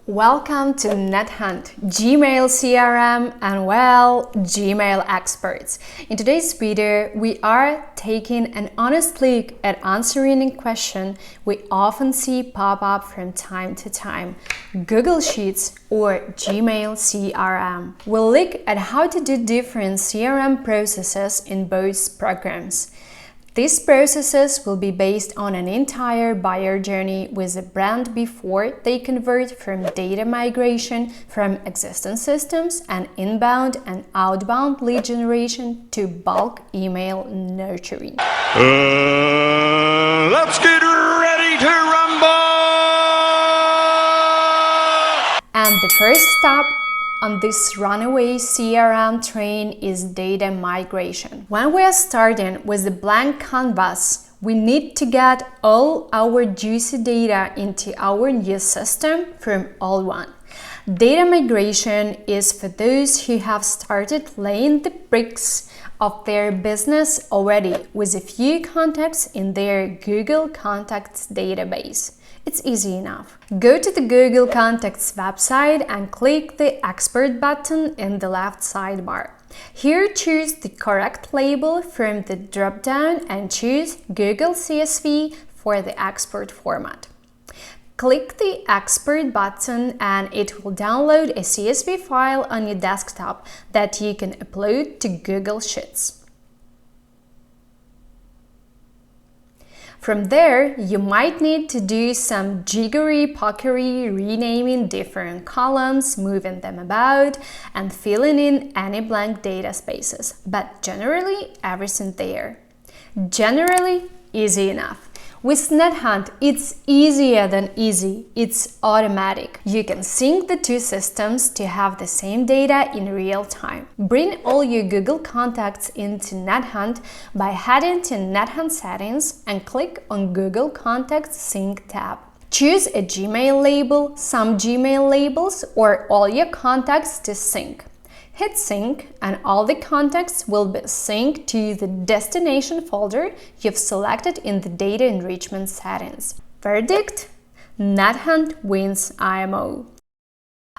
Welcome to NetHunt, Gmail CRM and Gmail experts. In today's video, we are taking an honest look at answering a question we often see pop up from time to time: Google Sheets or Gmail CRM. We'll look at how to do different CRM processes in both programs. These processes will be based on an entire buyer journey with a brand before they convert from data migration from existing systems and inbound and outbound lead generation to bulk email nurturing. Let's get ready to rumble! And the first stop on this runaway CRM train is data migration. When we are starting with a blank canvas, we need to get all our juicy data into our new system from all one. Data migration is for those who have started laying the bricks of their business already with a few contacts in their Google Contacts database. It's easy enough. Go to the Google Contacts website and click the Export button in the left sidebar. Here, choose the correct label from the drop-down and choose Google CSV for the export format. Click the Export button and it will download a CSV file on your desktop that you can upload to Google Sheets. From there, you might need to do some jiggery-pokery renaming different columns, moving them about, and filling in any blank data spaces. But generally, everything there. Generally, easy enough. With NetHunt, it's easier than easy. It's automatic. You can sync the two systems to have the same data in real time. Bring all your Google contacts into NetHunt by heading to NetHunt settings and click on Google Contacts Sync tab. Choose a Gmail label, some Gmail labels, or all your contacts to sync. Hit sync and all the contacts will be synced to the destination folder you've selected in the data enrichment settings. Verdict: NetHunt wins IMO.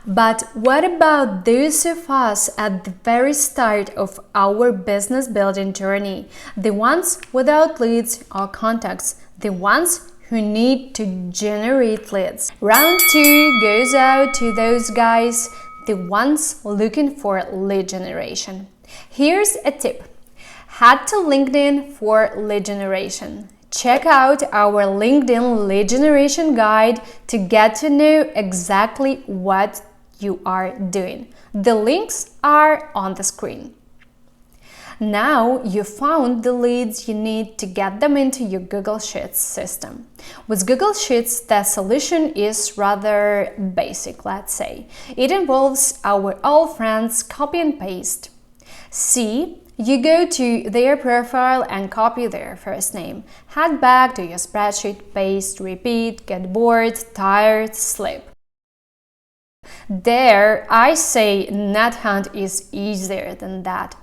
But what about those of us at the very start of our business building journey? The ones without leads or contacts, the ones who need to generate leads. Round 2 goes out to those guys, the ones looking for lead generation. Here's a tip. Head to LinkedIn for lead generation. Check out our LinkedIn lead generation guide to get to know exactly what you are doing. The links are on the screen. Now you found the leads you need to get them into your Google Sheets system. With Google Sheets, the solution is rather basic, let's say. It involves our old friends copy and paste. C. You go to their profile and copy their first name. Head back to your spreadsheet, paste, repeat, get bored, tired, sleep. There, I say NetHunt is easier than that.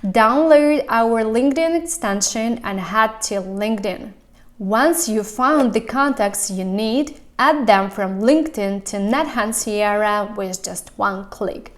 Download our LinkedIn extension and head to LinkedIn. Once you found the contacts you need, add them from LinkedIn to NetHunt CRM with just one click.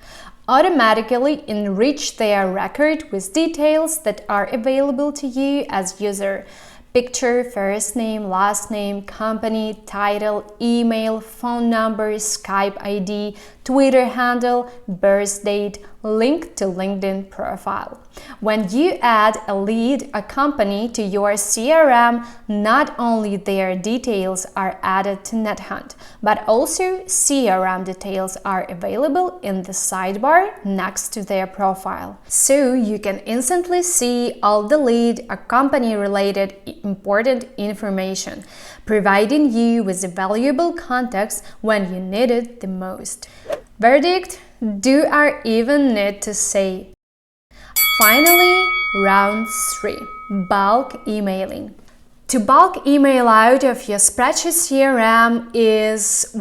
Automatically enrich their record with details that are available to you as user: picture, first name, last name, company, title, email, phone number, Skype ID, Twitter handle, birth date, link to LinkedIn profile. When you add a lead, a company to your CRM, not only their details are added to NetHunt, but also CRM details are available in the sidebar next to their profile. So you can instantly see all the lead or company-related important information, providing you with valuable context when you need it the most. Verdict: do I even need to say? Finally, round 3, bulk emailing. To bulk email out of your spreadsheet CRM is,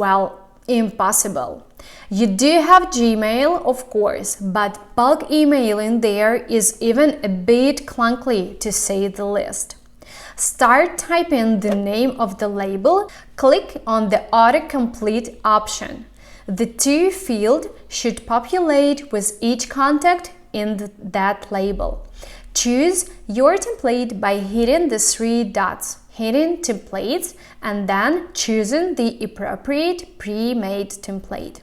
impossible. You do have Gmail, of course, but bulk emailing there is even a bit clunky, to say the least. Start typing the name of the label, click on the autocomplete option. The to field should populate with each contact in that label. Choose your template by hitting the three dots, hitting templates, and then choosing the appropriate pre-made template.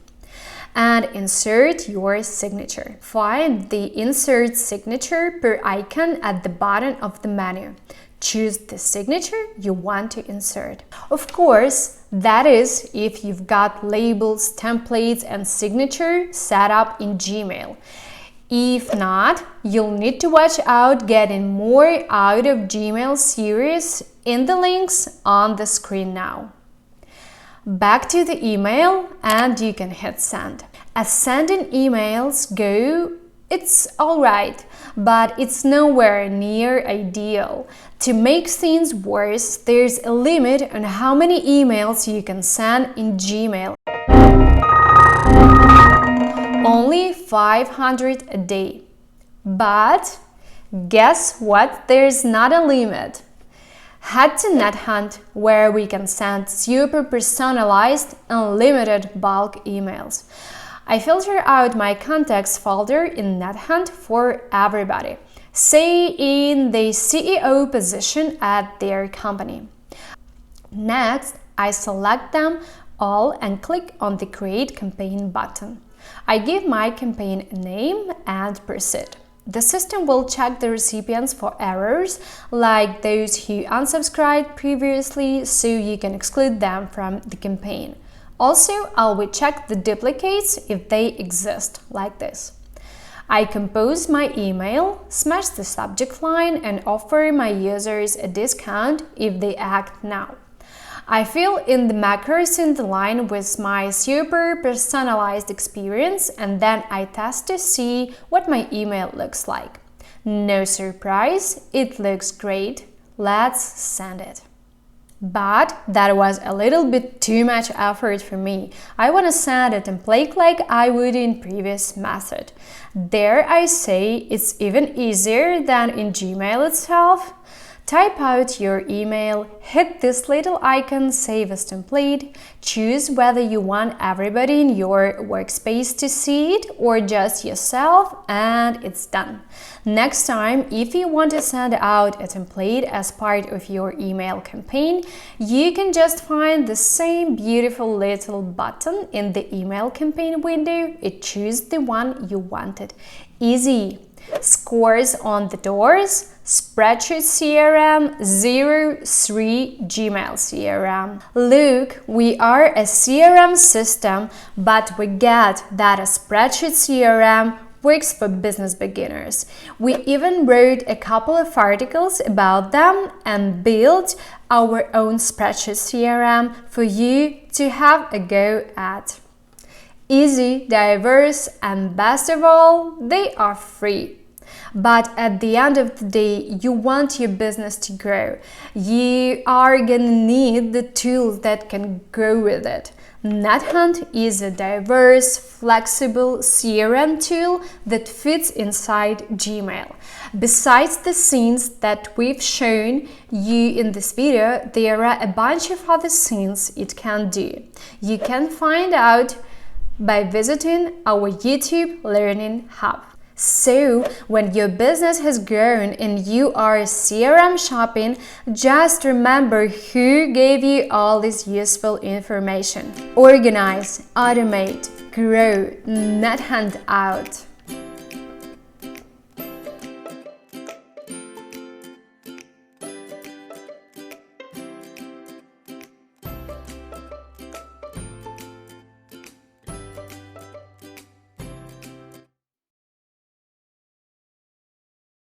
And insert your signature. Find the Insert Signature per icon at the bottom of the menu. Choose the signature you want to insert. Of course, that is if you've got labels, templates, and signature set up in Gmail. If not, you'll need to watch out getting more out of Gmail series in the links on the screen now. Back to the email, and you can hit send. As sending emails go, it's alright, but it's nowhere near ideal. To make things worse, there's a limit on how many emails you can send in Gmail. Only 500 a day. But guess what? There's not a limit. Head to NetHunt, where we can send super personalized, unlimited bulk emails. I filter out my contacts folder in NetHunt for everybody, say in the CEO position at their company. Next, I select them all and click on the Create Campaign button. I give my campaign a name and proceed. The system will check the recipients for errors, like those who unsubscribed previously, so you can exclude them from the campaign. Also, I'll check the duplicates if they exist, like this. I compose my email, smash the subject line, and offer my users a discount if they act now. I fill in the macros in the line with my super personalized experience, and then I test to see what my email looks like. No surprise, it looks great. Let's send it. But that was a little bit too much effort for me. I want to send a template like I would in previous method. Dare I say it's even easier than in Gmail itself? Type out your email, hit this little icon, Save as Template, choose whether you want everybody in your workspace to see it or just yourself, and it's done. Next time, if you want to send out a template as part of your email campaign, you can just find the same beautiful little button in the email campaign window and choose the one you wanted. Easy! Scores on the doors: Spreadsheet CRM 03 Gmail CRM. Look, we are a CRM system, but we get that a Spreadsheet CRM works for business beginners. We even wrote a couple of articles about them and built our own Spreadsheet CRM for you to have a go at. Easy, diverse, and best of all, they are free. But at the end of the day, you want your business to grow. You are gonna need the tools that can grow with it. NetHunt is a diverse, flexible CRM tool that fits inside Gmail. Besides the scenes that we've shown you in this video, there are a bunch of other scenes it can do. You can find out by visiting our YouTube Learning Hub. So, when your business has grown and you are CRM shopping, just remember who gave you all this useful information. Organize, automate, grow, NetHunt out.